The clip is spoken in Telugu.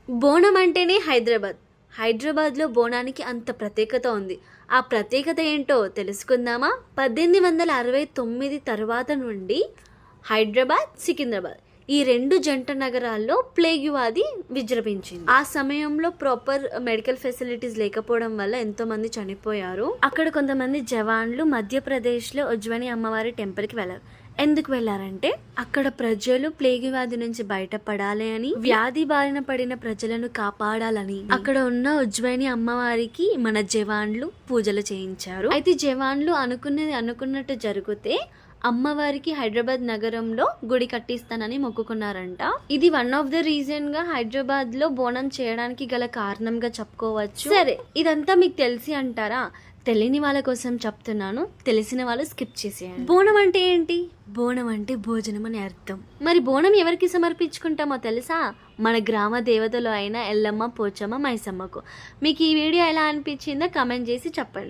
బోనం అంటేనే హైదరాబాద్లో బోనానికి అంత ప్రత్యేకత ఉంది. ఆ ప్రత్యేకత ఏంటో తెలుసుకుందామా? 1869 తర్వాత నుండి హైదరాబాద్, సికింద్రాబాద్ ఈ రెండు జంట నగరాల్లో ప్లేగ్ వ్యాధి విజృంభించింది. ఆ సమయంలో ప్రాపర్ మెడికల్ ఫెసిలిటీస్ లేకపోవడం వల్ల ఎంతో మంది చనిపోయారు. అక్కడ కొంతమంది జవాన్లు మధ్యప్రదేశ్లో ఉజ్వని అమ్మవారి టెంపుల్కి వెళ్ళారు. ఎందుకు వెళ్ళారంటే అక్కడ ప్రజలు ప్లేగ్ వ్యాధి నుంచి బయటపడాలి అని, వ్యాధి బారిన పడిన ప్రజలను కాపాడాలని అక్కడ ఉన్న ఉజ్వయిని అమ్మవారికి మన జవాన్లు పూజలు చేయించారు. అయితే జవాన్లు అనుకున్నట్టు జరిగితే అమ్మవారికి హైదరాబాద్ నగరంలో గుడి కట్టిస్తానని మొక్కుకున్నారంట. ఇది వన్ ఆఫ్ ద రీజన్ గా హైదరాబాద్ లో బోనం చేయడానికి గల కారణంగా చెప్పుకోవచ్చు. సరే, ఇదంతా మీకు తెలిసి అంటారా? తెలియని వాళ్ళ కోసం చెప్తున్నాను, తెలిసిన వాళ్ళు స్కిప్ చేసేయండి. బోనం అంటే ఏంటి? బోనం అంటే భోజనం అని అర్థం. మరి బోనం ఎవరికి సమర్పించుకుంటామో తెలుసా? మన గ్రామ దేవతలు అయిన ఎల్లమ్మ, పోచమ్మ, మైసమ్మకు. మీకు ఈ వీడియో ఎలా అనిపించిందో కమెంట్ చేసి చెప్పండి.